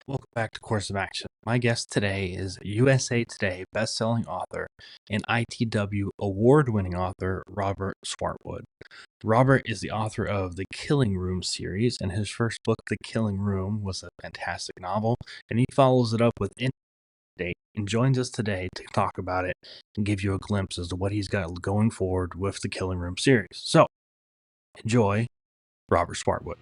Welcome back to Course of Action. My guest today is USA Today bestselling author and ITW award-winning author Robert Swartwood. Robert is the author of the Killing Room series, and his first book, The Killing Room, was a fantastic novel, and he follows it up with Today and joins us today to talk about it and give you a glimpse as to what he's got going forward with the Killing Room series. So, enjoy Robert Swartwood.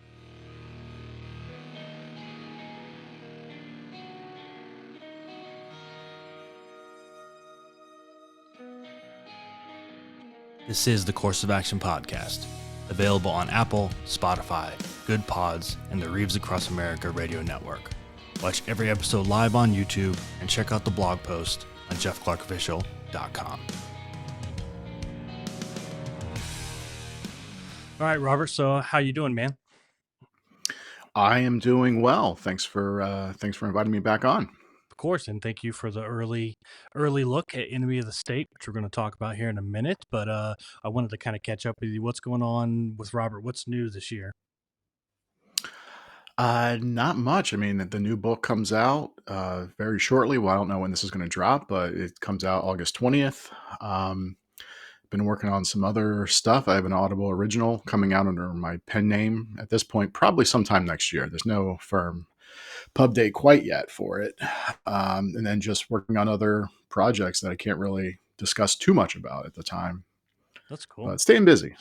This is the Course of Action podcast, available on Apple, Spotify, Good Pods, and the Reeves Across America radio network. Watch every episode live on YouTube and check out the blog post on jeffclarkofficial.com. All right, Robert. So how you doing, man? I am doing well. Thanks for inviting me back on. Of course, and thank you for the early look at Enemy of the State, which we're going to talk about here in a minute. But I wanted to kind of catch up with you. What's going on with Robert? What's new this year? Not much. I mean, the new book comes out very shortly. Well, I don't know when this is going to drop, but it comes out August 20th. Been working on some other stuff. I have an Audible original coming out under my pen name at this point, probably sometime next year. There's no firm pub date quite yet for it. And then just working on other projects that I can't really discuss too much about at the time. That's cool. But staying busy.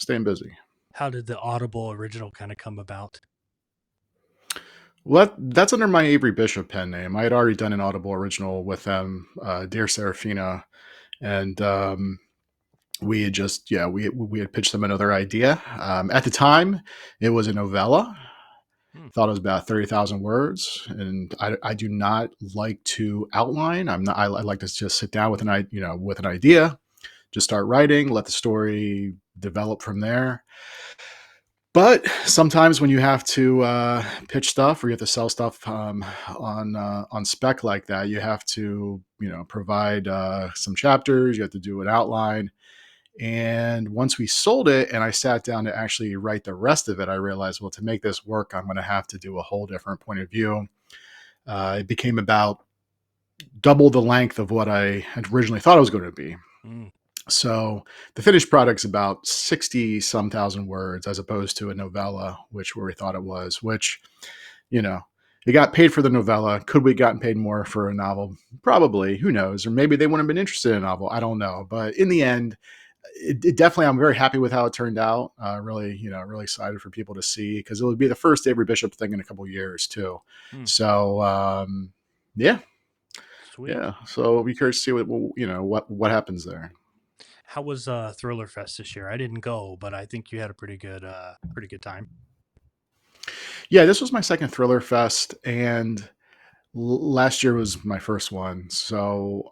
How did the Audible original kind of come about? Well, that's under my Avery Bishop pen name. I had already done an Audible original with them, Dear Serafina, and we had just we had pitched them another idea. At the time, it was a novella. Thought it was about 30,000 words, and I do not like to outline. I like to just sit down with an idea, just start writing, let the story develop from there. But sometimes when you have to pitch stuff or you have to sell stuff on spec like that, you have to provide some chapters. You have to do an outline. And once we sold it and I sat down to actually write the rest of it, I realized, well, to make this work, I'm going to have to do a whole different point of view. It became about double the length of what I had originally thought it was going to be. So the finished product's about 60 some thousand words as opposed to a novella, where we thought it was, which, you got paid for the novella. Could we have gotten paid more for a novel? Probably. Who knows? Or maybe they wouldn't have been interested in a novel. I don't know. But in the end, it definitely, I'm very happy with how it turned out. Really excited for people to see, because it would be the first Avery Bishop thing in a couple of years too. So, yeah. Sweet. Yeah. So I'll be curious to see what happens there. How was Thriller Fest this year? I didn't go, but I think you had a pretty good time. Yeah, this was my second Thriller Fest, and last year was my first one. So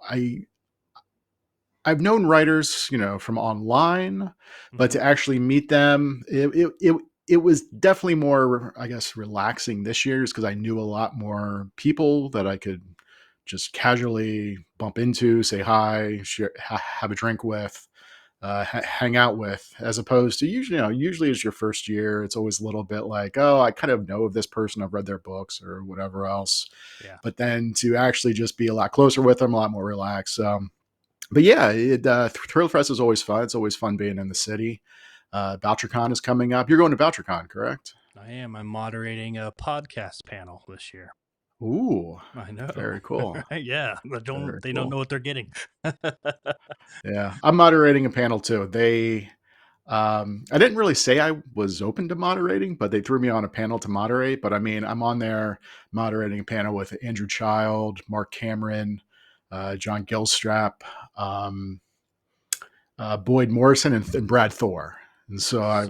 I've known writers, from online, but to actually meet them, it was definitely more, I guess, relaxing this year, just because I knew a lot more people that I could just casually bump into, say hi, share, have a drink with. Hang out with, as opposed to usually it's your first year. It's always a little bit like, oh, I kind of know of this person. I've read their books or whatever else. Yeah. But then to actually just be a lot closer with them, a lot more relaxed. But yeah, Thriller Fest is always fun. It's always fun being in the city. BoucherCon is coming up. You're going to BoucherCon, correct? I am. I'm moderating a podcast panel this year. Ooh, I know. Very cool. Yeah, they don't know what they're getting. Yeah, I'm moderating a panel too. I didn't really say I was open to moderating, but they threw me on a panel to moderate. But I mean, I'm on there moderating a panel with Andrew Child, Mark Cameron, John Gilstrap, Boyd Morrison, and Brad Thor. And so I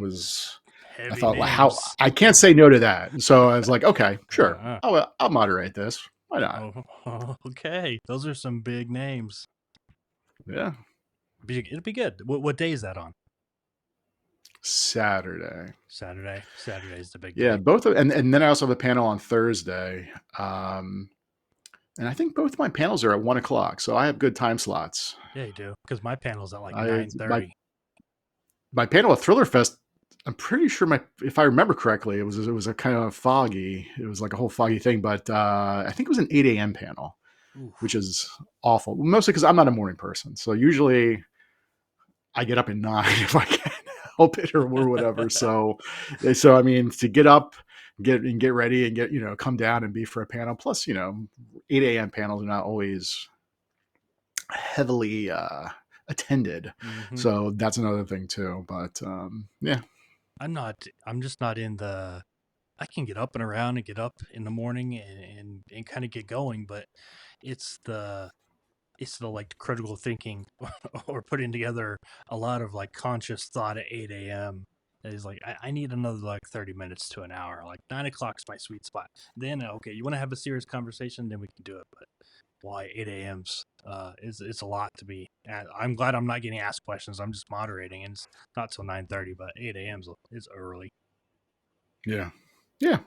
thought, well, how I can't say no to that. And so I was like, okay, sure, I'll moderate this. Why not? Oh, okay, those are some big names. Yeah, it'll be good. What day is that on? Saturday. Saturday's the big day. Both and then I also have a panel on Thursday. And I think both my panels are at 1:00, so I have good time slots. Yeah, you do, because my panel's at like 9:30. My panel at Thriller Fest I'm pretty sure if I remember correctly, it was a kind of foggy. It was like a whole foggy thing, but I think it was an 8 a.m. panel, which Oof. is awful. Mostly because I'm not a morning person, so usually I get up at 9 if I can help it or whatever. So I mean, to get up, get ready, and come down and be for a panel. Plus, 8 a.m. panels are not always heavily attended, Hmm. so that's another thing too. But yeah, I'm just not in the. I can get up and around and get up in the morning and kind of get going, but it's the like critical thinking or putting together a lot of like conscious thought at 8 a.m. That is like I need another like 30 minutes to an hour. Like 9 o'clock's my sweet spot. Then okay, you want to have a serious conversation, then we can do it. But why 8 a.m.'s is it's a lot to be. I'm glad I'm not getting asked questions. I'm just moderating, and it's not till 9:30. But 8 a.m.'s is early. yeah, yeah.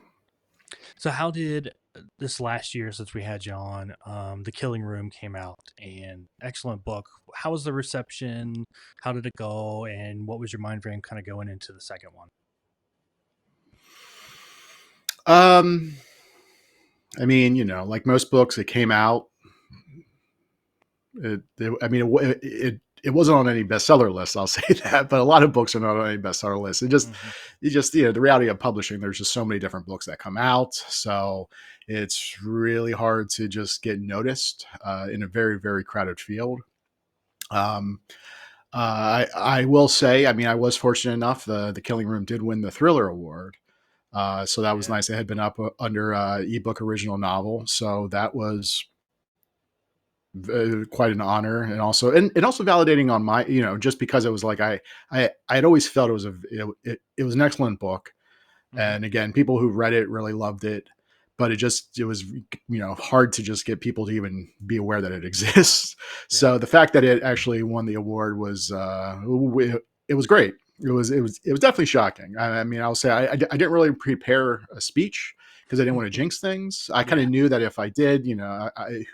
So how did this last year since we had you on, The Killing Room came out and excellent book. How was the reception? How did it go? And what was your mind frame kind of going into the second one? Um, I mean, like most books, it came out. I mean, it wasn't on any bestseller list. I'll say that, but a lot of books are not on any bestseller list. Mm-hmm. The reality of publishing. There's just so many different books that come out, so it's really hard to just get noticed in a very, very crowded field. Um, I will say, I mean, I was fortunate enough. The Killing Room did win the Thriller Award, so that was Yeah. nice. It had been up under ebook original novel, so that was quite an honor, and also validating on my, just because it was like I had always felt it was an excellent book, Mm-hmm. and again, people who read it really loved it, but it was hard to just get people to even be aware that it exists. Yeah. So the fact that it actually won the award it was great. It was definitely shocking. I mean, I'll say I didn't really prepare a speech because I didn't want to jinx things. I kind Yeah. of knew that if I did,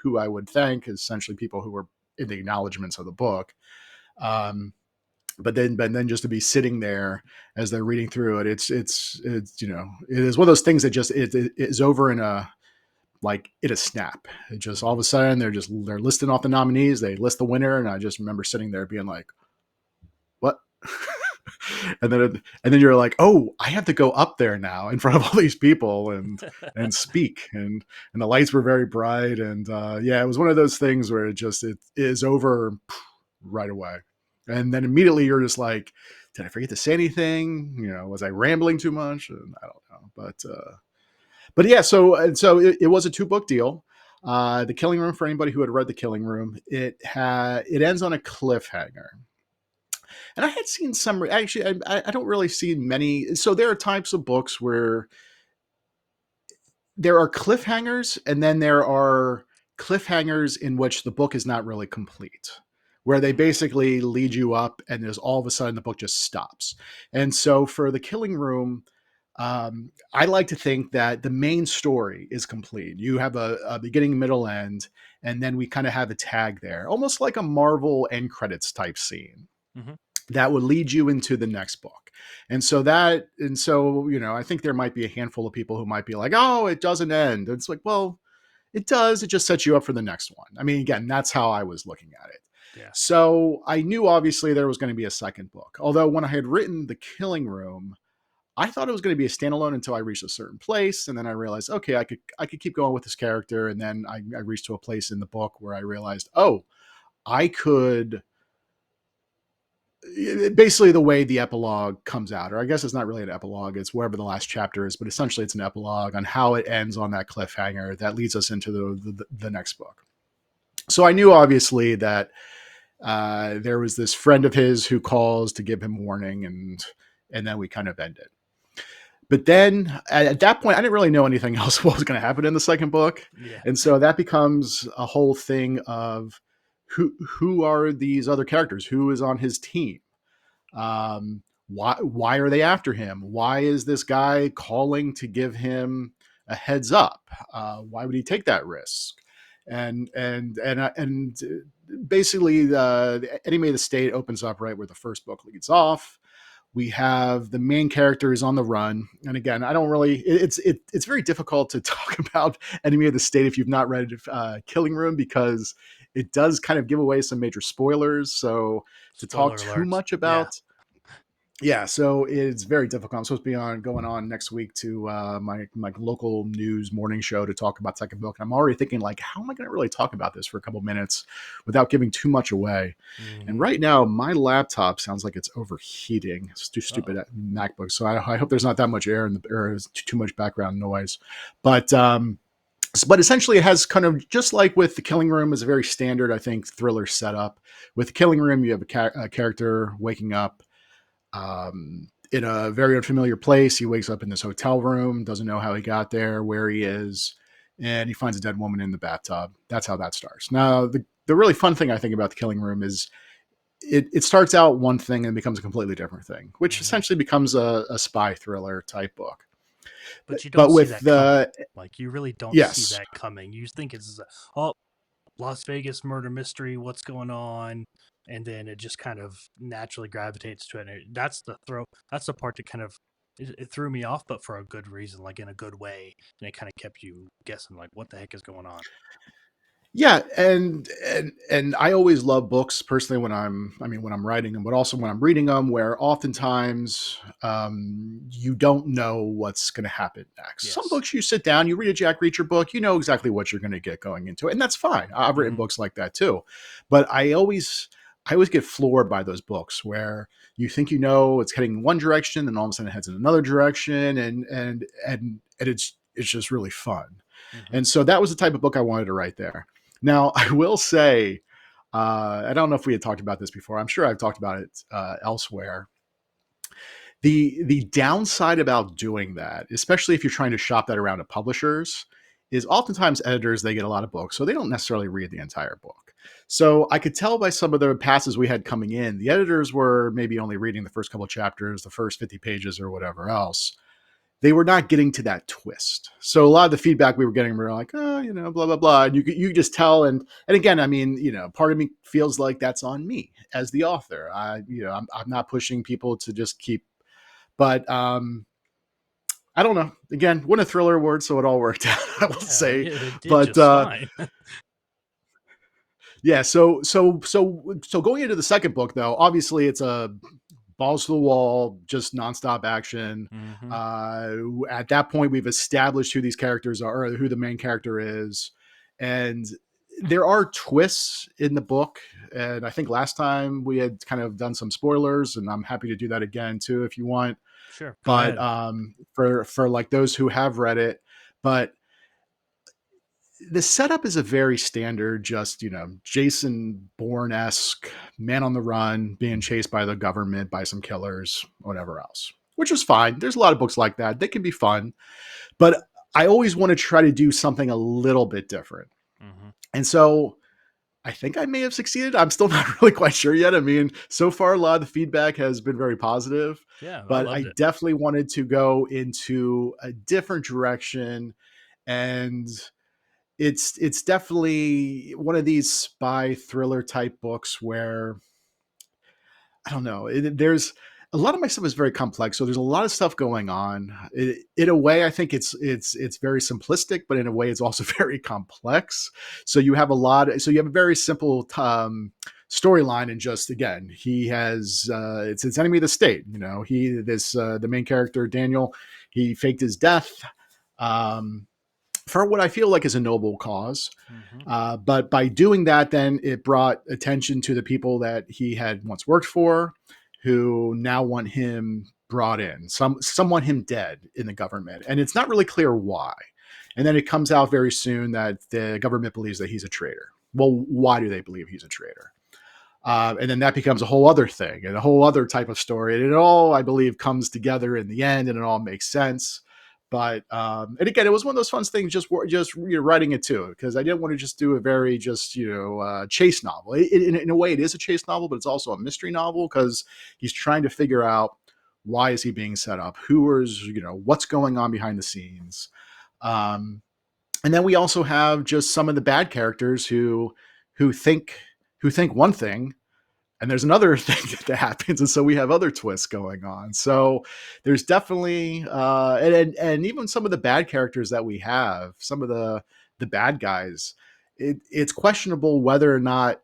who I would thank is essentially people who were in the acknowledgments of the book. Um, but then just to be sitting there as they're reading through it, it is one of those things that just it is over in a snap. It just all Mm-hmm. of a sudden they're listing off the nominees, they list the winner, and I just remember sitting there being like, what? And then you're like, oh, I have to go up there now in front of all these people and speak, and the lights were very bright, and yeah, it was one of those things where it is over right away, and then immediately you're just like, did I forget to say anything? Was I rambling too much? And I don't know, but yeah, so it was a 2 book deal. The Killing Room, for anybody who had read The Killing Room, it ends on a cliffhanger. And I had seen some. Actually, I don't really see many. So there are types of books where there are cliffhangers, and then there are cliffhangers in which the book is not really complete, where they Mm-hmm. basically lead you up, and there's all of a sudden the book just stops. And so for The Killing Room, I like to think that the main story is complete. You have a beginning, middle, end, and then we kind of have a tag there, almost like a Marvel end credits type scene Mm-hmm. that would lead you into the next book. I think there might be a handful of people who might be like, oh, it doesn't end. It's like, well, it does. It just sets you up for the next one. I mean, again, that's how I was looking at it. Yeah. So I knew obviously there was going to be a second book. Although when I had written The Killing Room, I thought it was going to be a standalone until I reached a certain place, and then I realized, okay, I could keep going with this character, and then I reached to a place in the book where I realized, oh, I could basically the way the epilogue comes out, or I guess it's not really an epilogue, it's wherever the last chapter is, but essentially it's an epilogue on how it ends on that cliffhanger that leads us into the next book. So I knew obviously that there was this friend of his who calls to give him warning, and then we kind of end it. But then at that point, I didn't really know anything else what was going to happen in the second book, Yeah. and so that becomes a whole thing of who are these other characters, who is on his team, why are they after him? Why is this guy calling to give him a heads up? Why would he take that risk? And basically, the Enemy of the State opens up right where the first book leads off, We have the main character is on the run, and again, I don't really. It's very difficult to talk about Enemy of the State if you've not read Killing Room, because it does kind of give away some major spoilers. So to talk Spoiler too alert. much Yeah. about, yeah, so it's very difficult. I'm supposed to be going on next week to my local news morning show to talk about second book, and I'm already thinking like, how am I going to really talk about this for a couple minutes without giving too much away? And Mm-hmm. right now, my laptop sounds like it's overheating. It's too stupid Uh-oh. at MacBook, so I hope there's not that much air in the or too much background noise. But but essentially, it has kind of just like with the Killing Room is a very standard, I think, thriller setup. With the Killing Room, you have a character waking up in a very unfamiliar place. He wakes up in this hotel room, doesn't know how he got there, where he is, and he finds a dead woman in the bathtub. That's how that starts. Now, the really fun thing I think about the Killing Room is it starts out one thing and becomes a completely different thing, which Mm-hmm. essentially becomes a spy thriller type book. But you don't But see with that coming. the Like you really don't see yes, that coming. You think it's oh, Las Vegas murder mystery, what's going on? And then it just kind of naturally gravitates to it. And that's the throw. That's the part that kind of it threw me off, but for a good reason, like in a good way, and it kind of kept you guessing, like what the heck is going on? yeah, and I always love books personally when I'm writing them, but also when I'm reading them, where oftentimes you don't know what's going to happen next. Some Yes. books you sit down, you read a Jack Reacher book, you know exactly what you're going to get going into it, and that's fine. I've written Mm-hmm. books like that too, but I always get floored by those books where you think you know it's heading in one direction, and all of a sudden it heads in another direction, and it's just really fun. Mm-hmm. And so that was the type of book I wanted to write there. Now, I will say, I don't know if we had talked about this before. I'm sure I've talked about it elsewhere. The downside about doing that, especially if you're trying to shop that around to publishers, is oftentimes editors they get a lot of books, so they don't necessarily read the entire book. So I could tell by some of the passes we had coming in, the editors were maybe only reading the first couple of chapters, the first 50 pages, or whatever else. They were not getting to that twist. So a lot of the feedback we were getting, we were like, oh, blah blah blah. And you just tell, and again, I mean, part of me feels like that's on me as the author. I'm not pushing people to just keep, but I don't know. Again, won a thriller award, so it all worked out. I will Yeah, say, it did but just fine. yeah. So going into the second book, though, obviously it's a balls to the wall, just nonstop action. Mm-hmm. At that point, we've established who these characters are, or who the main character is, and there are twists in the book. And I think last time we had kind of done some spoilers, and I'm happy to do that again too if you want. Sure, go But ahead. for like those who have read it, but the setup is a very standard, just Jason Bourne esque man on the run, being chased by the government, by some killers, whatever else, which is fine. There's a lot of books like that. They can be fun, but I always want to try to do something a little bit different. Mm-hmm. And so I think I may have succeeded. I'm still not really quite sure yet. I mean, so far, a lot of the feedback has been very positive, Yeah, I but loved I it. definitely wanted to go into a different direction. And it's definitely one of these spy thriller type books where I don't know. There's a lot of my stuff is very complex, so there's a lot of stuff going on. In a way, I think it's very simplistic, but in a way, it's also very complex. So you have a lot. So you have a very simple storyline, and just again, he has it's enemy of the state. The main character Daniel, he faked his death. Um, for what I feel like is a noble cause. Mm-hmm. But by doing that, then it brought attention to the people that he had once worked for, who now want him brought in. Some want him dead in the government, and it's not really clear why. And then it comes out very soon that the government believes that he's a traitor. Well, why do they believe he's a traitor? And then that becomes a whole other thing and a whole other type of story. And it all, I believe, comes together in the end, and it all makes sense. But and again, it was one of those fun things, just writing it too, because I didn't want to just do a very just chase novel. In a way, it is a chase novel, but it's also a mystery novel because he's trying to figure out why is he being set up, who is what's going on behind the scenes. Um, and then we also have just some of the bad characters who think who think one thing and there's another thing that happens, and so we have other twists going on. So there's definitely and even some of the bad characters that we have, some of the bad guys, it's questionable whether or not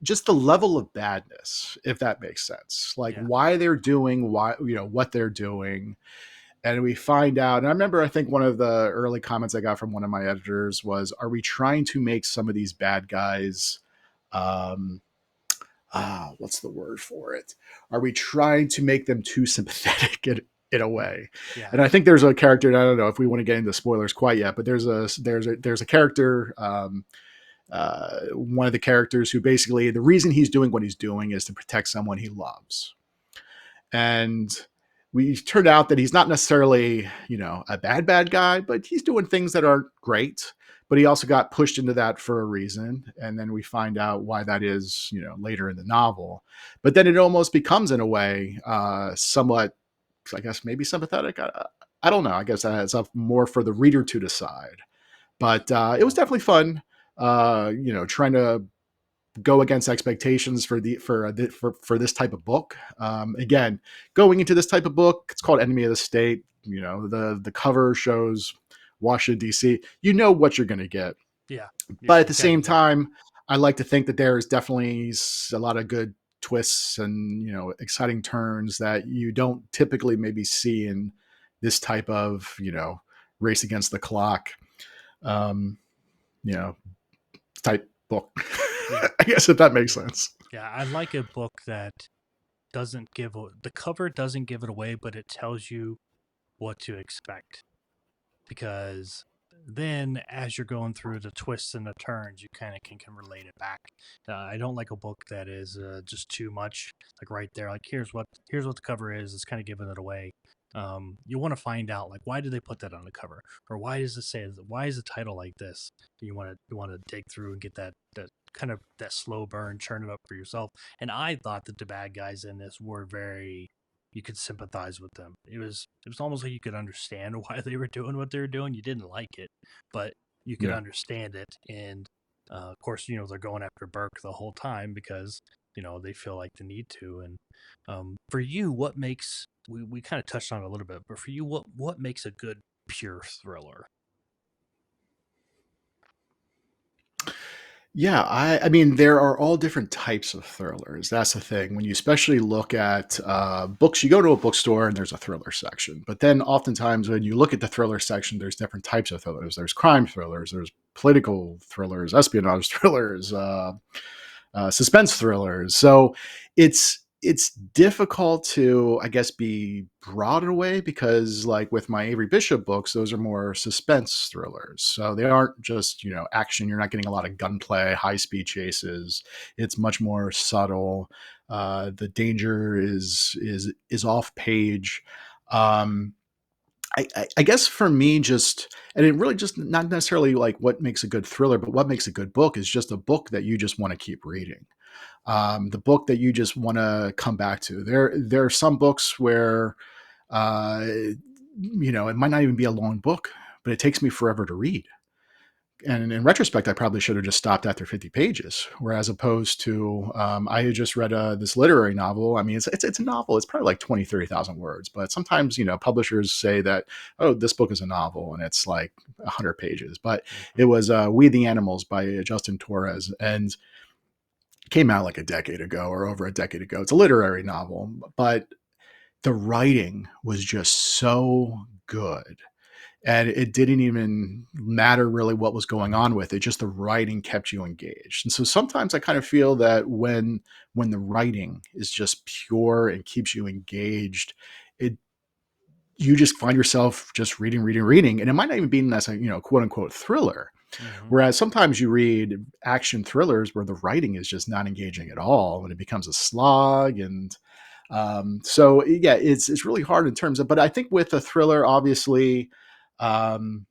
just the level of badness, if that makes sense, like Yeah. why they're doing what they're doing. And we find out, and I remember, I think one of the early comments I got from one of my editors was, are we trying to make some of these bad guys, um, what's the word for it? Are we trying to make them too sympathetic in a way? Yeah. And I think there's a character, and I don't know if we want to get into spoilers quite yet, but there's a character, one of the characters who basically the reason he's doing what he's doing is to protect someone he loves. And we turned out that he's not necessarily, a bad guy, but he's doing things that aren't great. But he also got pushed into that for a reason. And then we find out why that is, later in the novel. But then it almost becomes, in a way, somewhat, I guess, maybe sympathetic. I don't know. I guess that's up more for the reader to decide. But it was Yeah. definitely fun, trying to go against expectations for this type of book. Again, going into this type of book, it's called Enemy of the State. The cover shows Washington D.C. You know what you're going to get, Yeah. Yeah. but at the same Exactly. time, I like to think that there is definitely a lot of good twists and exciting turns that you don't typically maybe see in this type of race against the clock. Um, you know, type book. Yeah. I guess if that makes Yeah. sense. Yeah. I like a book that doesn't the cover doesn't give it away, but it tells you what to expect. Because then as you're going through the twists and the turns, you kind of can relate it back. I don't like a book that is just too much, like right there, like here's what the cover is. It's kind of giving it away. You want to find out, like, why did they put that on the cover, or why is the title like this? You want to dig through and get that kind of that slow burn, churn it up for yourself. And I thought that the bad guys in this were very, you could sympathize with them. It was almost like you could understand why they were doing what they were doing. You didn't like it, but you could Yeah. understand it. And of course, they're going after Burke the whole time because they feel like the need to. And for you, what makes we kind of touched on it a little bit, but for you, what makes a good pure thriller? Yeah, I mean, there are all different types of thrillers. That's the thing. When you especially look at books, you go to a bookstore and there's a thriller section. But then oftentimes when you look at the thriller section, there's different types of thrillers. There's crime thrillers, there's political thrillers, espionage thrillers, suspense thrillers. So it's difficult to, I guess, be broad in a way because, like with my Avery Bishop books, those are more suspense thrillers. So they aren't just action. You're not getting a lot of gunplay, high speed chases. It's much more subtle. The danger is off page. Um, I guess for me, just and it really just not necessarily like what makes a good thriller, but what makes a good book is just a book that you just want to keep reading, the book that you just want to come back to. There are some books where it might not even be a long book, but it takes me forever to read. And in retrospect, I probably should have just stopped after 50 pages. Whereas opposed to, I had just read this literary novel. I mean, it's a novel. It's probably like 20, 30,000 words. But sometimes, publishers say that, oh, this book is a novel and it's like 100 pages. But Mm-hmm. it was We the Animals by Justin Torres. And came out like a decade ago or over a decade ago. It's a literary novel, but the writing was just so good. And it didn't even matter really what was going on with it. Just the writing kept you engaged. And so sometimes I kind of feel that when the writing is just pure and keeps you engaged, it you just find yourself just reading, and it might not even be as a quote unquote thriller. Mm-hmm. Whereas sometimes you read action thrillers where the writing is just not engaging at all, and it becomes a slog. And so yeah, it's really hard in terms of. But I think with a thriller, obviously, um,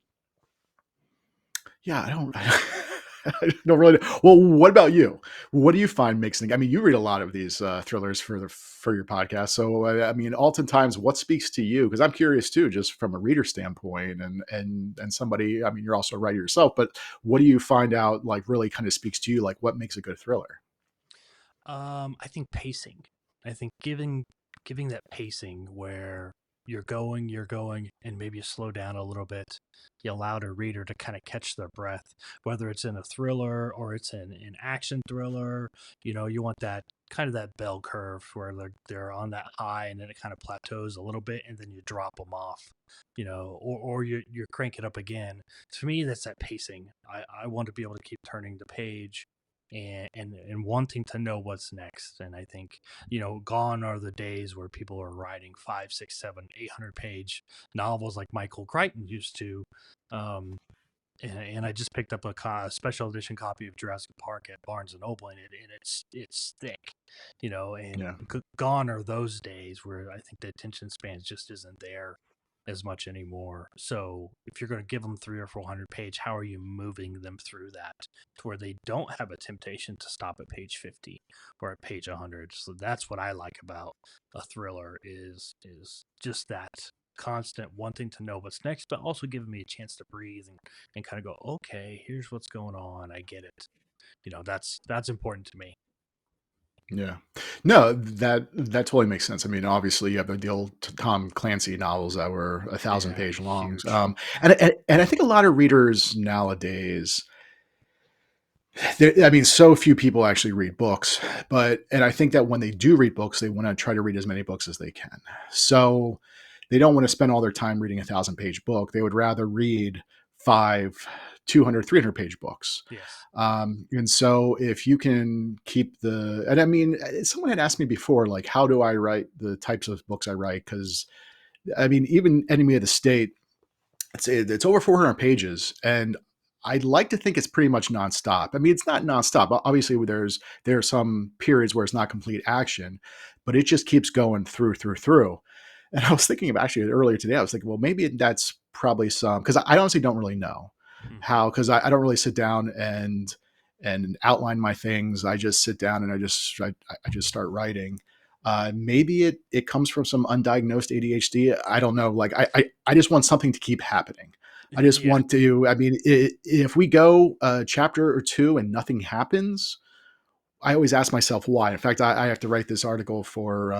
yeah, I don't. I don't really. Well, what about you? What do you find makes? I mean, you read a lot of these thrillers for your podcast. So, I mean, oftentimes, what speaks to you? Because I'm curious too, just from a reader standpoint, and somebody. I mean, you're also a writer yourself, but what do you find out like really kind of speaks to you? Like, what makes a good thriller? I think pacing. I think giving that pacing where you're going, and maybe you slow down a little bit. You allow the reader to kind of catch their breath, whether it's in a thriller or it's in an action thriller. You want that kind of that bell curve where they're on that high and then it kind of plateaus a little bit and then you drop them off. Or you crank it up again. To me, that's that pacing. I want to be able to keep turning the page and wanting to know what's next. And I think, gone are the days where people are writing 5, 6, 7, 800 page novels like Michael Crichton used to. Um, and I just picked up a special edition copy of Jurassic Park at Barnes and Noble, and it's thick, and Yeah. gone are those days where I think the attention span just isn't there as much anymore. So if you're going to give them 3 or 400 page, how are you moving them through that to where they don't have a temptation to stop at page 50 or at page 100? So that's what I like about a thriller is just that constant wanting to know what's next, but also giving me a chance to breathe and kind of go, okay, here's what's going on. I get it. That's important to me. Yeah. No, that totally makes sense. I mean, obviously, you have the old Tom Clancy novels that were 1,000 Yeah, page long, huge. and I think a lot of readers nowadays, I mean, so few people actually read books, and I think that when they do read books, they want to try to read as many books as they can. So they don't want to spend all their time reading 1,000 page book. They would rather read five, 200, 300 page books. Yes. And so if you can and I mean, someone had asked me before, like, how do I write the types of books I write? Because I mean, even Enemy of the State, it's over 400 pages, and I'd like to think it's pretty much nonstop. I mean, it's not nonstop. Obviously, there are some periods where it's not complete action, but it just keeps going through. And I was thinking of actually earlier today. I was thinking, well, maybe that's probably some, because I honestly don't really know Mm-hmm. how, because I don't really sit down and outline my things. I just sit down and I just start writing. Maybe it comes from some undiagnosed ADHD. I don't know. Like I just want something to keep happening. I just Yeah. want to. I mean, if we go a chapter or two and nothing happens, I always ask myself why. In fact, I have to write this article for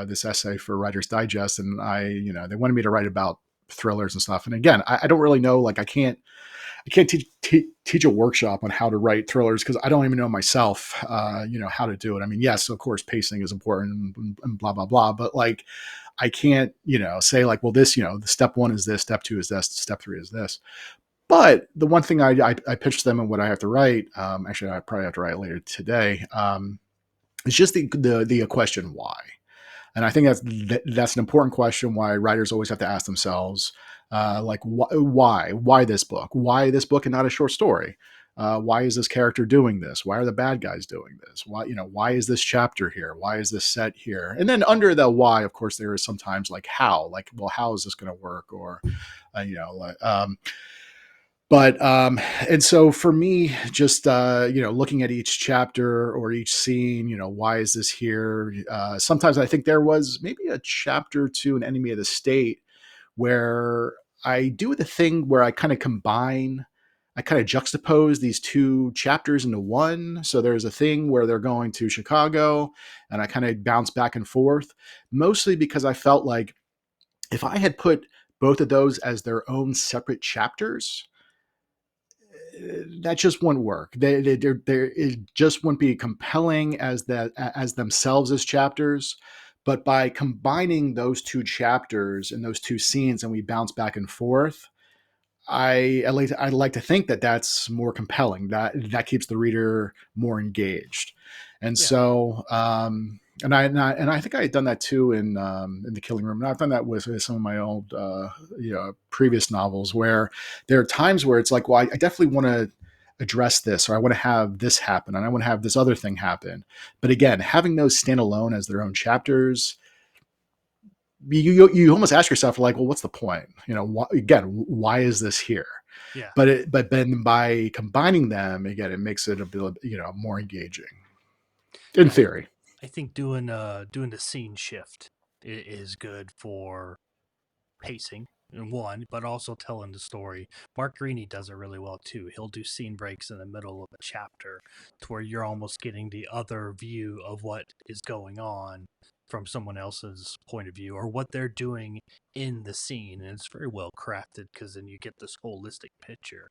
this essay for Writer's Digest, and they wanted me to write about thrillers and stuff. And again, I don't really know. Like, I can't teach a workshop on how to write thrillers because I don't even know myself, Right. how to do it. I mean, yes, of course, pacing is important and blah blah blah, but like, I can't, say like, well, this, the step one is this, step two is this, step three is this. But the one thing I pitched them and what I have to write, actually, I probably have to write later today, is just the question why. And I think that's an important question why writers always have to ask themselves, like, why this book? Why this book and not a short story? Why is this character doing this? Why are the bad guys doing this? Why is this chapter here? Why is this set here? And then under the why, of course, there is sometimes like how, like, well, how is this going to work? Or, like, but and so for me, just looking at each chapter or each scene, why is this here? Sometimes I think there was maybe a chapter or two in Enemy of the State where I do the thing where I kind of juxtapose these two chapters into one. So there's a thing where they're going to Chicago, and I kind of bounce back and forth, mostly because I felt like if I had put both of those as their own separate chapters, that just wouldn't work. It just wouldn't be compelling as themselves as chapters. But by combining those two chapters and those two scenes, and we bounce back and forth, I'd like to think that that's more compelling. That keeps the reader more engaged, and Yeah. so and I think I had done that too in the Killing Room. And I've done that with some of my old previous novels where there are times where it's like, well, I definitely want to address this, or I want to have this happen, and I want to have this other thing happen. But again, having those stand alone as their own chapters, you almost ask yourself like, well, what's the point? Why is this here? Yeah. But then by combining them again, it makes it a bit, more engaging in Yeah. theory. I think doing the scene shift is good for pacing. one, but also telling the story. Mark Greaney does it really well too. He'll do scene breaks in the middle of a chapter to where you're almost getting the other view of what is going on from someone else's point of view or what they're doing in the scene. And it's very well crafted because then you get this holistic picture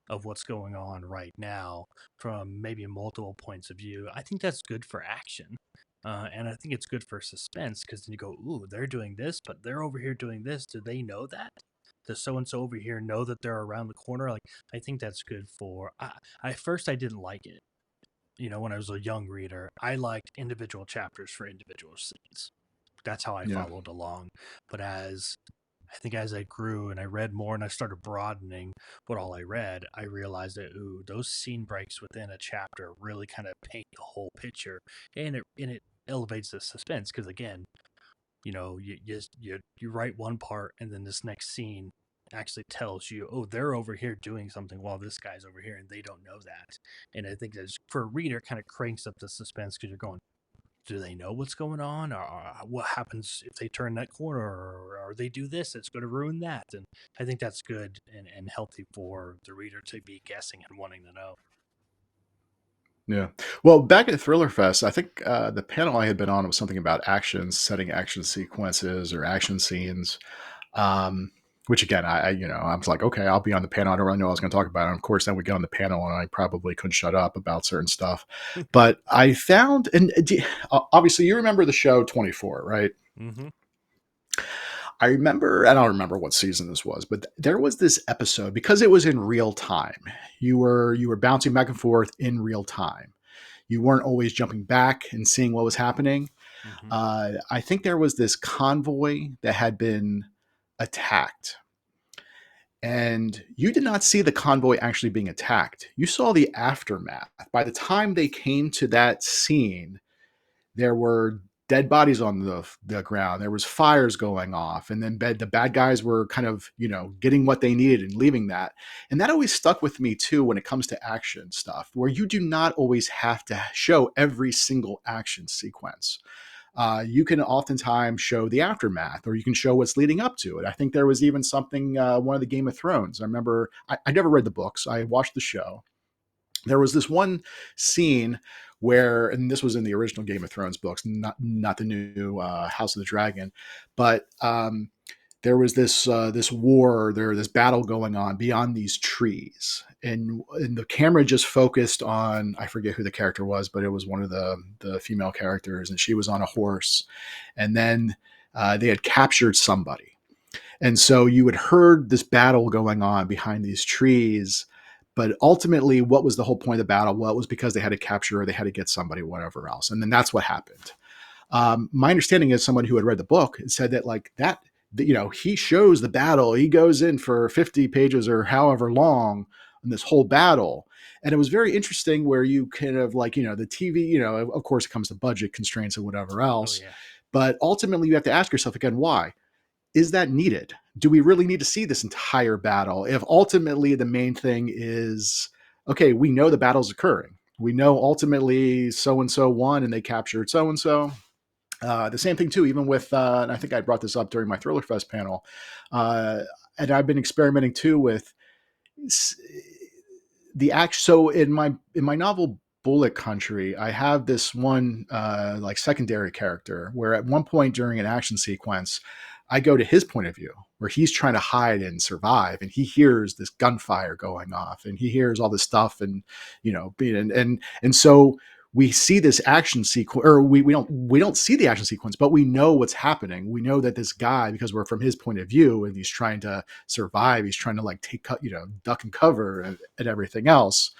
of what's going on right now from maybe multiple points of view. I think that's good for action. And I think it's good for suspense because then you go, ooh, they're doing this, but they're over here doing this. Do they know that? Does so and so over here know that they're around the corner? Like, I think that's good for. First I didn't like it. You know, when I was a young reader, I liked individual chapters for individual scenes. That's how I Yeah. followed along. But as I grew and I read more and I started broadening what all I read, I realized that those scene breaks within a chapter really kind of paint the whole picture, and it elevates the suspense because again, you write one part and then this next scene actually tells you, oh, they're over here doing something while this guy's over here and they don't know that. And I think that's for a reader kind of cranks up the suspense because you're going, do they know what's going on, or what happens if they turn that corner, or they do this, it's going to ruin that. And I think that's good and healthy for the reader to be guessing and wanting to know. Yeah. Well, back at Thriller Fest, I think the panel I had been on was something about actions, setting action sequences or action scenes. Um, which again, I was like, okay, I'll be on the panel. I don't really know what I was going to talk about. And of course, then we get on the panel, and I probably couldn't shut up about certain stuff. But I found, and obviously, you remember the show 24, right? Mm-hmm. I remember, I don't remember what season this was, but there was this episode because it was in real time. You were bouncing back and forth in real time. You weren't always jumping back and seeing what was happening. Mm-hmm. I think there was this convoy that had been attacked, and you did not see the convoy actually being attacked. You saw the aftermath. By the time they came to that scene, there were dead bodies on the ground. There was fires going off, and then the bad guys were kind of getting what they needed and leaving that. And that always stuck with me too when it comes to action stuff, where you do not always have to show every single action sequence. You can oftentimes show the aftermath, or you can show what's leading up to it. I think there was even something, one of the Game of Thrones. I remember, I never read the books. I watched the show. There was this one scene where, and this was in the original Game of Thrones books, not the new House of the Dragon, but there was this war, this battle going on beyond these trees, and the camera just focused on, I forget who the character was, but it was one of the female characters, and she was on a horse, and then they had captured somebody, and so you had heard this battle going on behind these trees. But ultimately, what was the whole point of the battle? Well, it was because they had to capture or they had to get somebody, whatever else. And then that's what happened. My understanding is someone who had read the book said that he shows the battle. He goes in for 50 pages or however long in this whole battle. And it was very interesting where you kind of the TV, of course it comes to budget constraints and whatever Oh else. yeah. But ultimately you have to ask yourself again, why? Is that needed? Do we really need to see this entire battle? If ultimately the main thing is, okay, we know the battle's occurring. We know ultimately so-and-so won and they captured so-and-so. The same thing too, even with, and I think I brought this up during my Thriller Fest panel, uh, and I've been experimenting too with the act. So in my novel Bullet Country, I have this one secondary character where at one point during an action sequence, I go to his point of view where he's trying to hide and survive, and he hears this gunfire going off, and he hears all this stuff, and and so we see this action sequence, or we don't see the action sequence, but we know what's happening. We know that this guy, because we're from his point of view, and he's trying to survive, he's trying to duck and cover and everything else,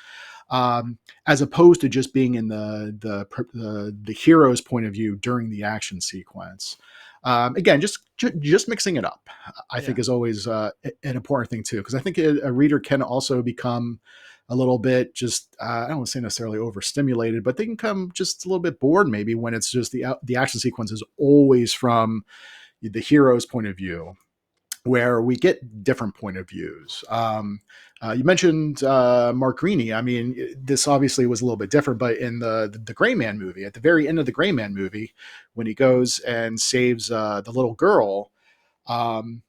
as opposed to just being in the hero's point of view during the action sequence. Again, just mixing it up, I Yeah. think, is always an important thing too, because I think a reader can also become a little bit just I don't want to say necessarily overstimulated, but they can come just a little bit bored maybe when it's just the action sequence is always from the hero's point of view, where we get different point of views. You mentioned Mark Greaney. I mean, this obviously was a little bit different, but in the Gray Man movie, at the very end of the Gray Man movie, when he goes and saves the little girl, um,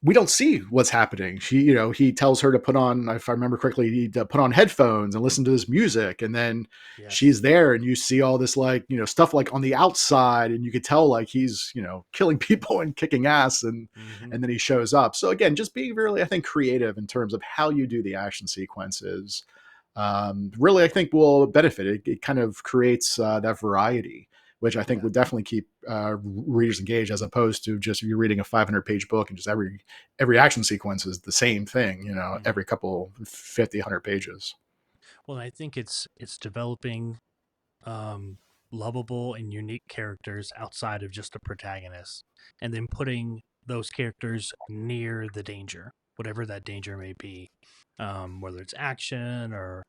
we don't see what's happening. He tells her to put on, if I remember correctly, to put on headphones and listen to this music. And then Yes. she's there and you see all this, like, stuff like on the outside, and you could tell like he's, killing people and kicking ass. Hmm. And then he shows up. So again, just being really, I think, creative in terms of how you do the action sequences, really, I think will benefit. It kind of creates that variety, which I think Yeah. would definitely keep readers engaged, as opposed to just you reading a 500-page book and just every action sequence is the same thing, Hmm. every couple 50, 100 pages. Well, I think it's developing um, lovable and unique characters outside of just a protagonist, and then putting those characters near the danger, whatever that danger may be, whether it's action or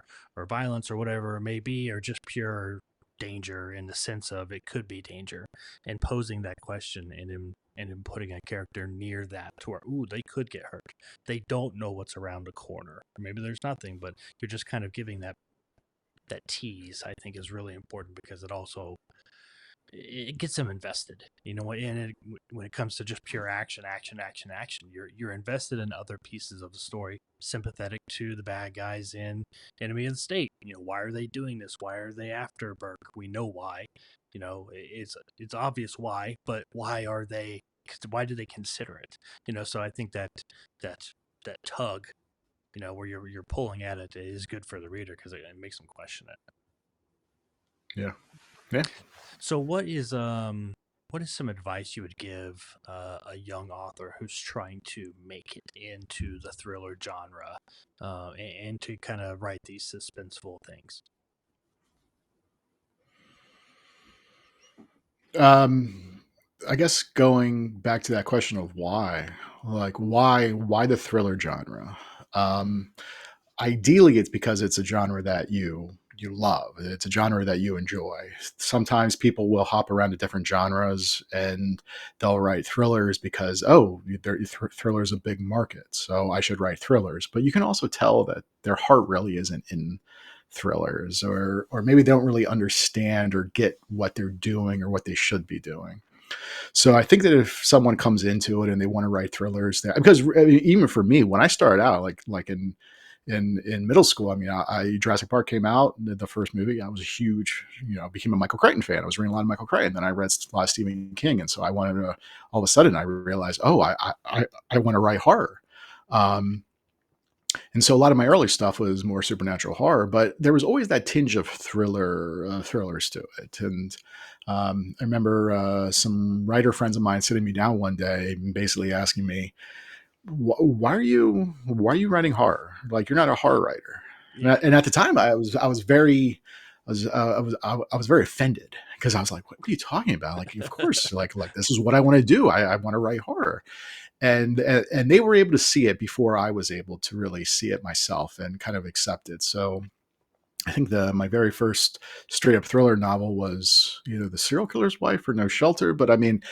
violence or whatever it may be, or just pure danger in the sense of it could be danger, and posing that question and in putting a character near that to where, ooh, they could get hurt. They don't know what's around the corner. Or maybe there's nothing, but you're just kind of giving that tease. I think is really important because it gets them invested. When it comes to just pure action, action, action, action, you're invested in other pieces of the story, sympathetic to the bad guys in Enemy of the State. Why are they doing this? Why are they after Burke? We know why. It's obvious why, but why are they? Why do they consider it? So I think that that tug, where you're pulling at it, is good for the reader because it makes them question it. Yeah. Yeah. So what is some advice you would give a young author who's trying to make it into the thriller genre, and to kind of write these suspenseful things? Um, I guess going back to that question of why, like why the thriller genre? Um, Ideally, it's because it's a genre that you love. It's a genre that you enjoy. Sometimes people will hop around to different genres and they'll write thrillers because, oh, thrillers a big market, so I should write thrillers. But you can also tell that their heart really isn't in thrillers, or maybe they don't really understand or get what they're doing or what they should be doing. So I think that if someone comes into it and they want to write thrillers, because I mean, even for me, when I started out, like in middle school, I mean, Jurassic Park came out, the first movie. I was a huge, became a Michael Crichton fan. I was reading a lot of Michael Crichton. Then I read a lot of Stephen King, and so I wanted to. All of a sudden, I realized, oh, I want to write horror. Um, and so a lot of my early stuff was more supernatural horror, but there was always that tinge of thrillers to it. And I remember some writer friends of mine sitting me down one day and basically asking me, why are you writing horror? Like, you're not a horror writer." Yeah. And at the time, I was very I was very offended because I was like, "What are you talking about? Like, of course, like this is what I want to do. I want to write horror." And they were able to see it before I was able to really see it myself and kind of accept it. So I think the my very first straight up thriller novel was either The Serial Killer's Wife or No Shelter. But I mean,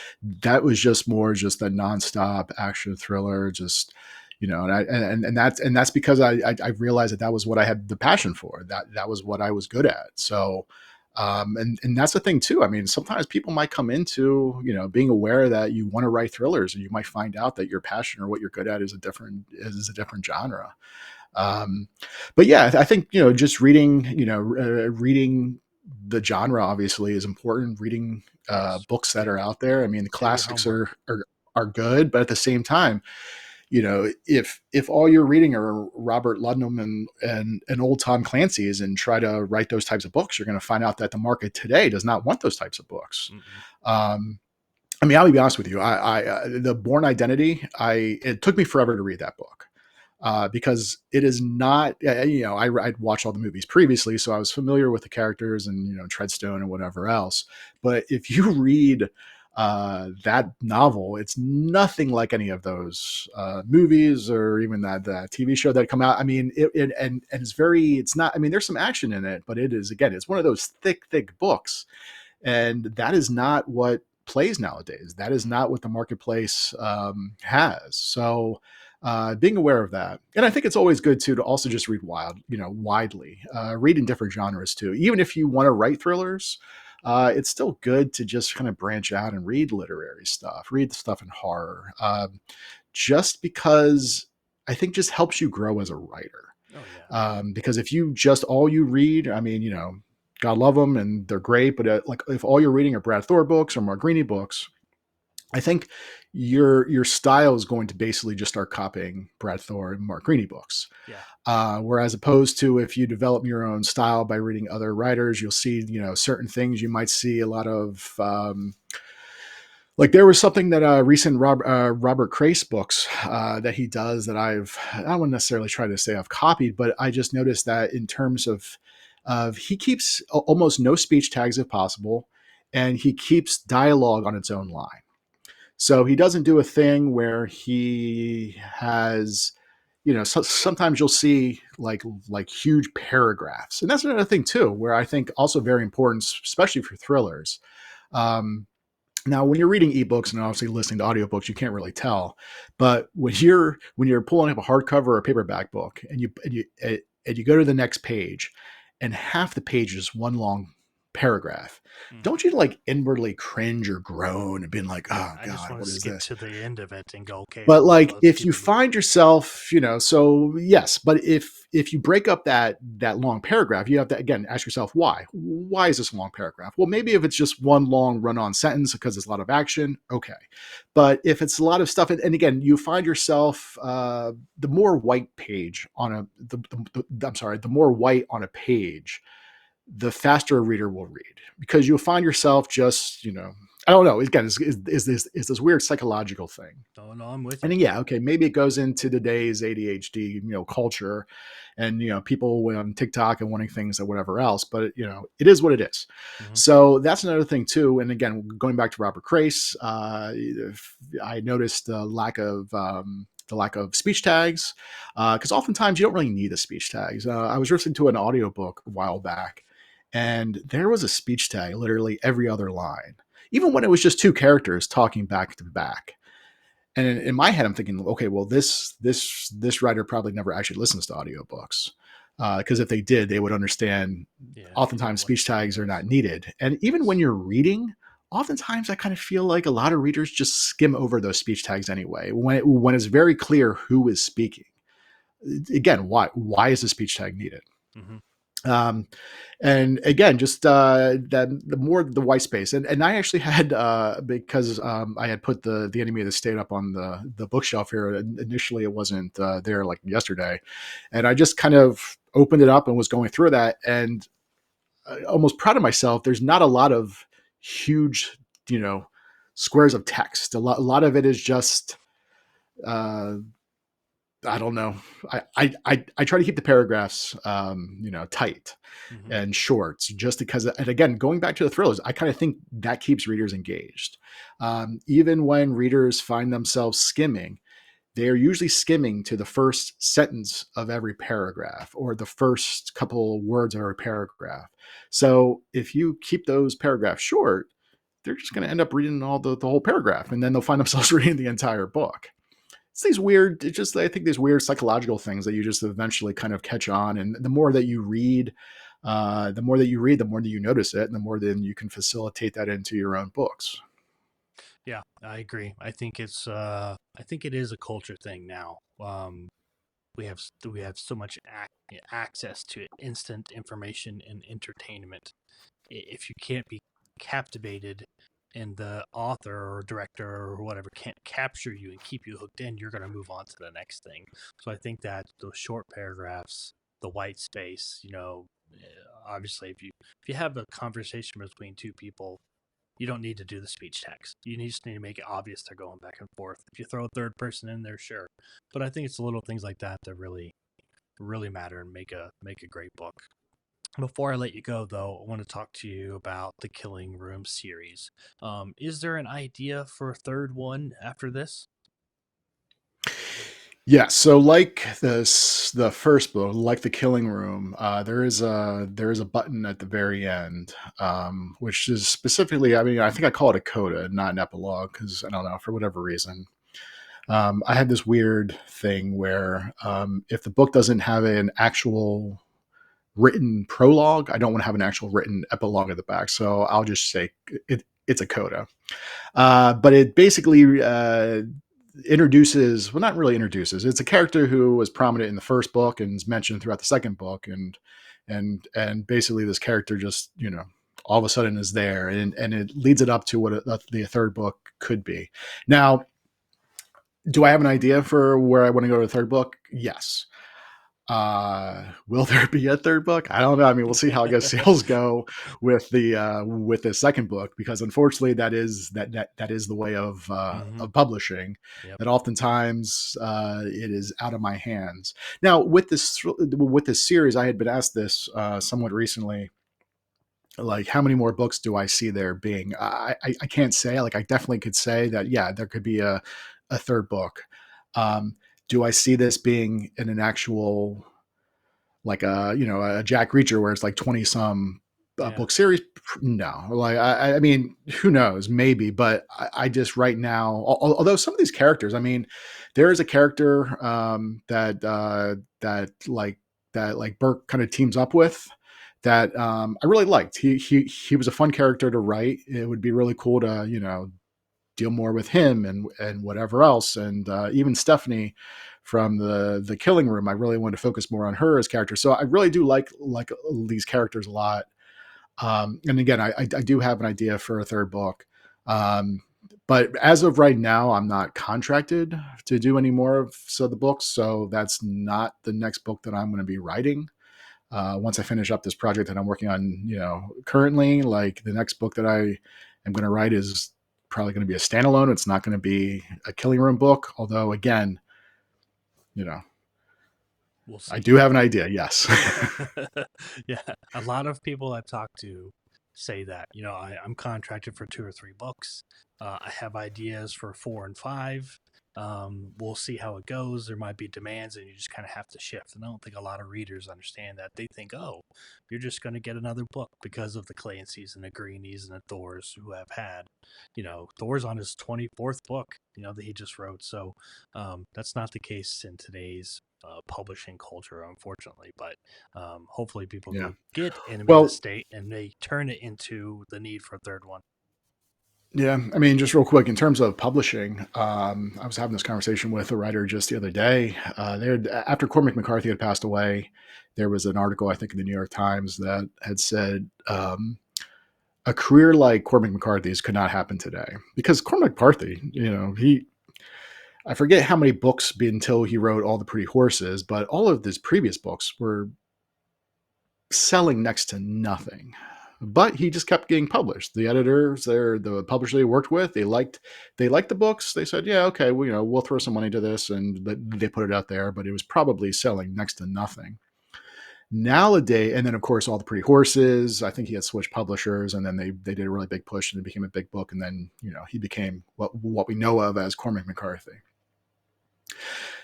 that was just more just a nonstop action thriller, just and that's because I realized that was what I had the passion for. That was what I was good at. So and that's the thing too. I mean, sometimes people might come into being aware that you want to write thrillers, and you might find out that your passion or what you're good at is a different genre. um, but yeah, I think just reading the genre obviously is important. Reading Yes. books that Yep. are out there. I mean, the Have your classics homework. are good, but at the same time, if all you're reading are Robert Ludlum and old Tom Clancy's and try to write those types of books, you're going to find out that the market today does not want those types of books. Mm-mm. Um, I mean, I'll be honest with you. The Born Identity. It took me forever to read that book because it is not. I'd watched all the movies previously, so I was familiar with the characters and Treadstone and whatever else. But if you read that novel, it's nothing like any of those movies or even that TV show that come out. I mean, and it's very. It's not. I mean, there's some action in it, but it is, again, it's one of those thick books, and that is not what plays nowadays. That is not what the marketplace has. So being aware of that, and I think it's always good too to also just read widely, read in different genres too. Even if you want to write thrillers, it's still good to just kind of branch out and read literary stuff, read the stuff in horror. just because I think just helps you grow as a writer. Oh yeah. Because if you just all you read, I mean, God love them and they're great, but like if all you're reading are Brad Thor books or Mark Greaney books, I think your style is going to basically just start copying Brad Thor and Mark Greaney books. Yeah. Whereas opposed to if you develop your own style by reading other writers, you'll see, certain things you might see a lot of, like there was something that recent Robert Crace books that he does that I don't want to necessarily try to say I've copied, but I just noticed that in terms of he keeps almost no speech tags if possible, and he keeps dialogue on its own line. So he doesn't do a thing where he has, sometimes you'll see like huge paragraphs, and that's another thing too, where I think also very important, especially for thrillers. Um, Now, when you're reading ebooks and obviously listening to audiobooks, you can't really tell. But when you're pulling up a hardcover or a paperback book, and you go to the next page, and half the page is one long paragraph, Mm. don't you like inwardly cringe or groan and being like, Yeah, "Oh I just God, want to what is skip this?" to the end of it and go, okay, But like let's if keep you it moving. find yourself, so yes, but if you break up that long paragraph, you have to again ask yourself why. Why is this a long paragraph? Well, maybe if it's just one long run-on sentence because it's a lot of action, okay. But if it's a lot of stuff, and again, you find yourself the more white page on I'm sorry, the more white on a page, the faster a reader will read because you'll find yourself just, I don't know. Again, is this weird psychological thing. Oh no, I'm with And you. then, yeah, okay, maybe it goes into today's ADHD, culture, and people on TikTok and wanting things or whatever else. But it is what it is. Hmm. So that's another thing too. And again, going back to Robert Crace, I noticed the lack of speech tags because oftentimes you don't really need the speech tags. I was listening to an audiobook a while back, and there was a speech tag literally every other line, even when it was just two characters talking back to back. And in my head, I'm thinking, okay, well, this writer probably never actually listens to audiobooks. Because if they did, they would understand Yeah, they know oftentimes what speech tone tags are is. not needed. And even when Yes. you're reading, oftentimes I kind of feel like a lot of readers just skim over those speech tags anyway, when it's very clear who is speaking. Again, why is the speech tag needed? Hmm. Um, and again, just that the more the white space, and I actually had because I had put the Enemy of the State up on the bookshelf here. And initially, it wasn't there like yesterday, and I just kind of opened it up and was going through that, and almost proud of myself. There's not a lot of huge, squares of text. A lot of it is just. Uh, I don't know. I try to keep the paragraphs, tight Hmm. and short, just because. And again, going back to the thrillers, I kind of think that keeps readers engaged. Even when readers find themselves skimming, they are usually skimming to the first sentence of every paragraph or the first couple words of every paragraph. So if you keep those paragraphs short, they're just going to end up reading all the whole paragraph, and then they'll find themselves reading the entire book. It's these weird, it's just, I think these weird psychological things that you just eventually kind of catch on. And the more that you read, the more that you read, the more that you notice it, and the more then you can facilitate that into your own books. Yeah, I agree. I think it is a culture thing now. We have so much access to instant information and entertainment. If you can't be captivated and the author or director or whatever can't capture you and keep you hooked in, you're going to move on to the next thing. So I think that those short paragraphs, the white space, obviously if you have a conversation between two people, you don't need to do the speech text. You just need to make it obvious they're going back and forth. If you throw a third person in there, sure. But I think it's the little things like that that really matter and make a great book. Before I let you go, though, I want to talk to you about the Killing Room series. Is there an idea for a third one after this? Yeah, so like the first book, like the Killing Room, there is a button at the very end, which is specifically, I mean, I think I call it a coda, not an epilogue, because I don't know, for whatever reason. I had this weird thing where if the book doesn't have an actual written prologue, I don't want to have an actual written epilogue at the back. So I'll just say it's a coda. But it basically introduces, well, not really introduces, it's a character who was prominent in the first book and is mentioned throughout the second book, and basically this character just, all of a sudden is there, and it leads it up to what the third book could be. Now, do I have an idea for where I want to go to the third book? Yes. Will there be a third book? I don't know. I mean, we'll see how I guess sales go with the second book, because unfortunately that is the way Mm-hmm. of publishing. Yep. That oftentimes it is out of my hands. Now with this series, I had been asked this somewhat recently, like how many more books do I see there being? I can't say. Like I definitely could say that, yeah, there could be a third book. Um, do I see this being in an actual, like a Jack Reacher where it's like 20 some Yeah. book series? No. Like I mean, who knows? Maybe, but I just right now, although some of these characters, I mean, there is a character that like Burke kind of teams up with, that I really liked. He was a fun character to write. It would be really cool to deal more with him and whatever else. And even Stephanie from the Killing Room, I really want to focus more on her as character. So I really do like these characters a lot. And again, I do have an idea for a third book. Um, but as of right now, I'm not contracted to do any more of the books. So that's not the next book that I'm going to be writing. Once I finish up this project that I'm working on, currently, like the next book that I am going to write is probably going to be a standalone. It's not going to be a Killing Room book. Although, again, you know, We'll I see. do have an idea. Yes. Yeah, a lot of people I've talked to say that. I'm contracted for 2 or 3 books. I have ideas for 4 and 5. We'll see how it goes. There might be demands, and you just kind of have to shift. And I don't think a lot of readers understand that. They think, oh, you're just going to get another book because of the Clancys and the Greenies and the Thors who have had. Thor's on his 24th book. That he just wrote. So that's not the case in today's publishing culture, unfortunately. But hopefully, people Yeah. go get Enemy of the Well, State and they turn it into the need for a third one. yeah. I mean, just real quick, in terms of publishing, I was having this conversation with a writer just the other day. After Cormac McCarthy had passed away, there was an article, I think, in the New York Times that had said, a career like Cormac McCarthy's could not happen today, because Cormac McCarthy, I forget how many books until he wrote All the Pretty Horses, but all of his previous books were selling next to nothing. But he just kept getting published. The editors, the publisher they worked with, they liked the books. They said, yeah, okay, well, we'll throw some money to this, and they put it out there. But it was probably selling next to nothing. Nowadays, and then of course All the Pretty Horses, I think he had switched publishers, and then they did a really big push, and it became a big book, and then he became what we know of as Cormac McCarthy.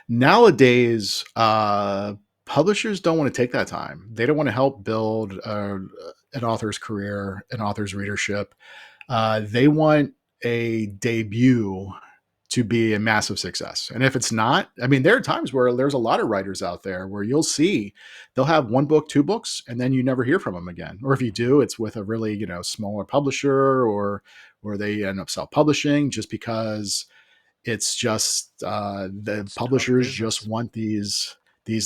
Nowadays, publishers don't want to take that time. They don't want to help build an author's career, an author's readership. They want a debut to be a massive success. And if it's not, I mean, there are times where there's a lot of writers out there where you'll see they'll have 1 book, 2 books, and then you never hear from them again. Or if you do, it's with a really, smaller publisher, or they end up self-publishing, just because it's just the It's tough publishers just business. want these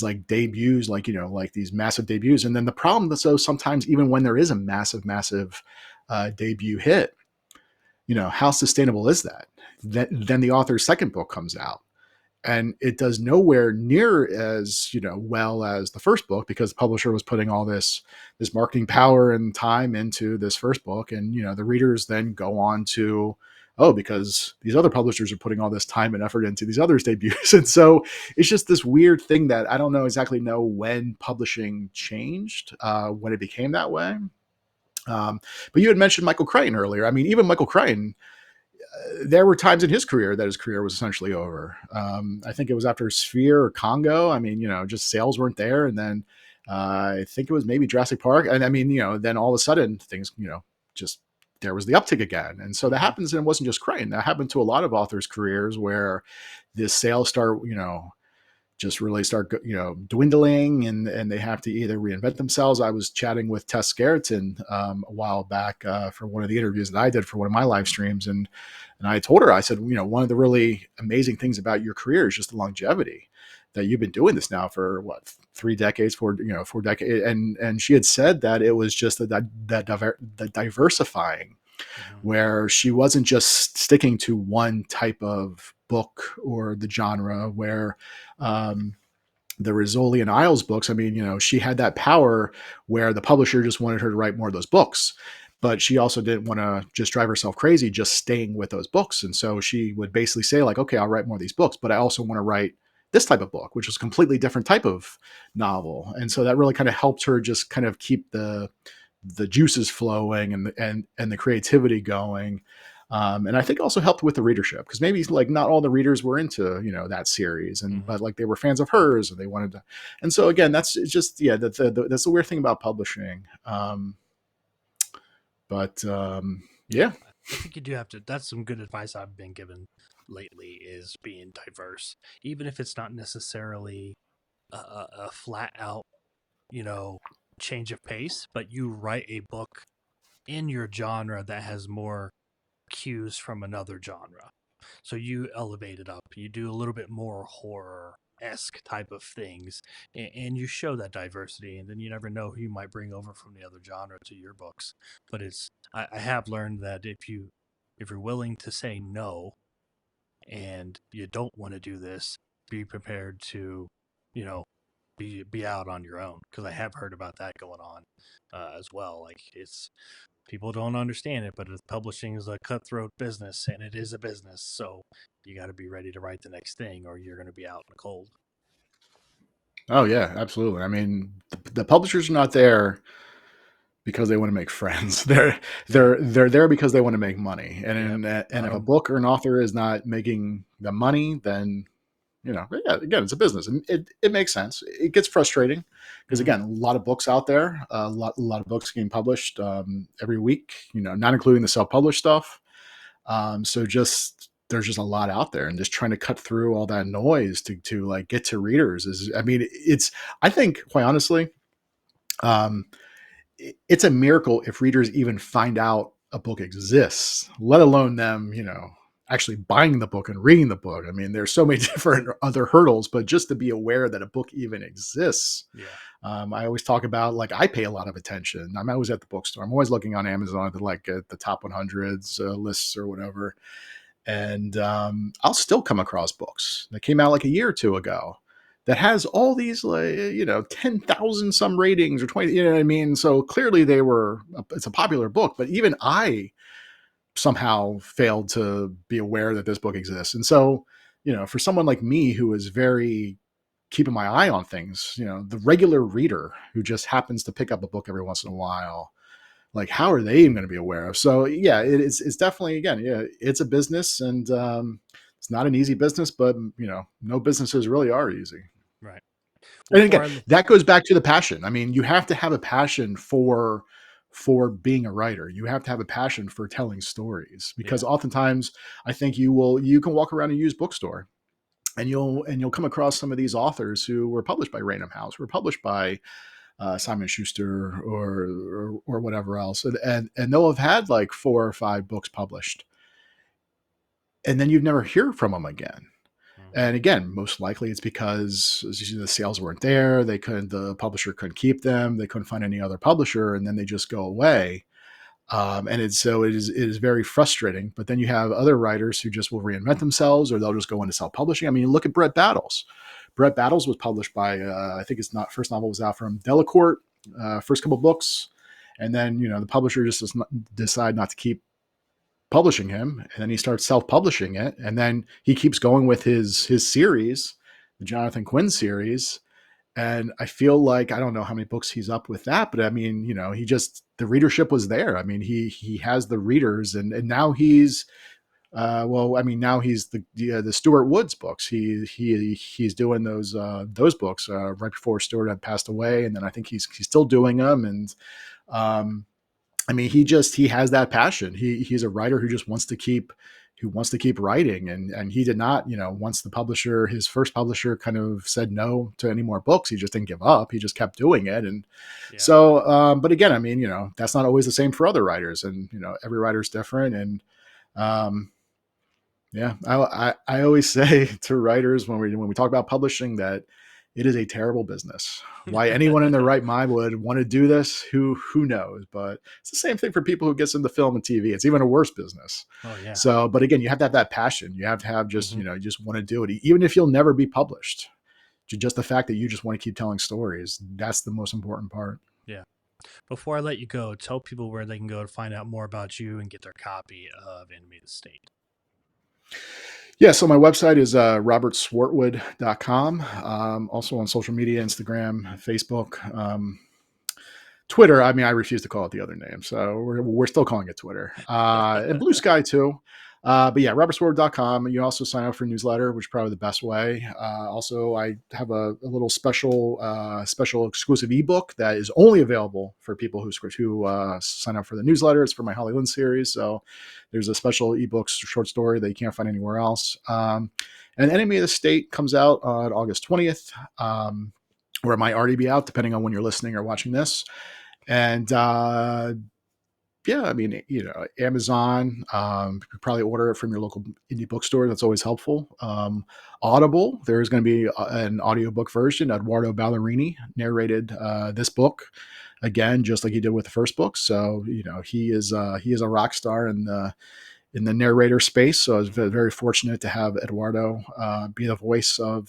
like debuts, like like these massive debuts. And then the problem is, so sometimes even when there is a massive debut hit, how sustainable is that? Then the author's second book comes out, and it does nowhere near as well as the first book, because the publisher was putting all this marketing power and time into this first book, and the readers then go on to, oh, because these other publishers are putting all this time and effort into these others debuts. And so it's just this weird thing that I don't exactly know when publishing changed, when it became that way. But you had mentioned Michael Crichton earlier. I mean, even Michael Crichton, there were times in his career that his career was essentially over. I think it was after Sphere or Congo. I mean, just sales weren't there. And then I think it was maybe Jurassic Park. And I mean, then all of a sudden things, just there was the uptick again. And so that Mm-hmm. happens. And it wasn't just Crane. That happened to a lot of authors' careers where the sales start, just really start, dwindling, and they have to either reinvent themselves. I was chatting with Tess Gerritsen a while back for one of the interviews that I did for one of my live streams, and I told her, I said, one of the really amazing things about your career is just the longevity, that you've been doing this now for what, 3 decades, 4 decades, and she had said that it was just the diversifying, Hmm. where she wasn't just sticking to one type of book or the genre, where um, the Rizzoli and Isles books, I mean, she had that power where the publisher just wanted her to write more of those books. But she also didn't want to just drive herself crazy just staying with those books. And so she would basically say, like, okay, I'll write more of these books, but I also want to write this type of book, which is a completely different type of novel. And so that really kind of helped her just kind of keep the juices flowing, and the creativity going. And I think also helped with the readership, because maybe like not all the readers were into that series, Hmm. but like they were fans of hers and they wanted to. And so again, that's just, yeah, that's the weird thing about publishing. But Yeah, yeah. I think you do have to. That's some good advice I've been given lately, is being diverse, even if it's not necessarily a flat out, you know, change of pace, but you write a book in your genre that has more cues from another genre. So you elevate it up. You do a little bit more horror esque type of things, and you show that diversity. And then you never know who you might bring over from the other genre to your books. But I have learned that if you're willing to say no and you don't want to do this, be prepared to, you know, be out on your own, because I have heard about that going on as well. Like, it's people don't understand it, but publishing is a cutthroat business, and it is a business. So you got to be ready to write the next thing, or you're going to be out in the cold. Oh yeah, absolutely. I mean, the publishers are not there because they want to make friends. They're Yeah, they're there because they want to make money. yep. And if a book or an author is not making the money, then yeah, again, it's a business, and it makes sense. It gets frustrating because, Mm-hmm. again, a lot of books out there, a lot of books getting published every week. Not including the self-published stuff. So just there's just a lot out there, and just trying to cut through all that noise to like get to readers is, I mean, I think, quite honestly, um, it's a miracle if readers even find out a book exists, let alone them, actually buying the book and reading the book. I mean, there's so many different other hurdles, but just to be aware that a book even exists. Yeah. I always talk about, like, I pay a lot of attention. I'm always at the bookstore. I'm always looking on Amazon to like at the top 100s lists or whatever. And I'll still come across books that came out like a year or two ago that has all these, like, 10,000 some ratings or 20, you know what I mean? So clearly it's a popular book, but even I somehow failed to be aware that this book exists. And so, for someone like me who is very keeping my eye on things, the regular reader who just happens to pick up a book every once in a while, like, how are they even going to be aware of? So yeah, it's definitely, again, yeah, it's a business, and it's not an easy business, but no businesses really are easy. Right. Well, And before again, I, that goes back to the passion. I mean, you have to have a passion for being a writer. You have to have a passion for telling stories, because yeah. oftentimes I think you can walk around a used bookstore, and you'll come across some of these authors who were published by Random House, were published by Simon Schuster, or whatever else, and they'll have had like 4 or 5 books published, and then you'd never hear from them again. Hmm. And again, most likely it's because the sales weren't there. The publisher couldn't keep them. They couldn't find any other publisher, and then they just go away. And it is very frustrating. But then you have other writers who just will reinvent themselves, or they'll just go into self publishing. I mean, look at Brett Battles. Brett Battles was published by, I think his not first novel was out from Delacorte, first couple books, and then the publisher just does not decide not to keep publishing him, and then he starts self-publishing it, and then he keeps going with his series, the Jonathan Quinn series. And I feel like, I don't know how many books he's up with that, but I mean, he just, the readership was there. I mean, he has the readers, and now he's well, I mean, now he's the Stuart Woods books. He's doing those books right before Stuart had passed away, and then I think he's still doing them. And um, I mean, he has that passion. He's a writer who just wants to keep who wants to keep writing, and he did not, once his first publisher kind of said no to any more books, he just didn't give up. He just kept doing it. And Yeah. so, but again, I mean, that's not always the same for other writers, and every writer's different. And um, yeah, I always say to writers when we talk about publishing that it is a terrible business. Why anyone in their right mind would want to do this, who knows? But it's the same thing for people who gets into film and TV. It's even a worse business. Oh yeah. So, but again, you have to have that passion. You have to have just Hmm. you just want to do it, even if you'll never be published. Just the fact that you just want to keep telling stories, that's the most important part. Yeah. Before I let you go, tell people where they can go to find out more about you and get their copy of Enemy of the State. Yeah, so my website is robertswartwood.com. Also on social media, Instagram, Facebook, Twitter. I mean, I refuse to call it the other name, so we're still calling it Twitter. And Blue Sky too. But yeah, robertswartwood.com. You also sign up for newsletter, which is probably the best way. Also, I have a little special exclusive ebook that is only available for people who sign up for the newsletter. It's for my Holly Lynn series. So there's a special ebook short story that you can't find anywhere else. And Enemy of the State comes out on August 20th. Or it might already be out, depending on when you're listening or watching this. And yeah, I mean, Amazon, you could probably order it from your local indie bookstore. That's always helpful. Audible, there's going to be an audiobook version. Eduardo Ballerini narrated this book again, just like he did with the first book. So, he is a rock star in the narrator space. So I was very fortunate to have Eduardo be the voice of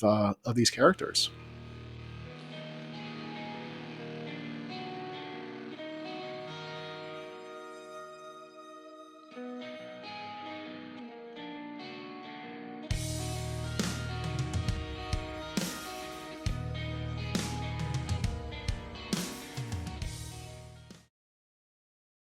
these characters.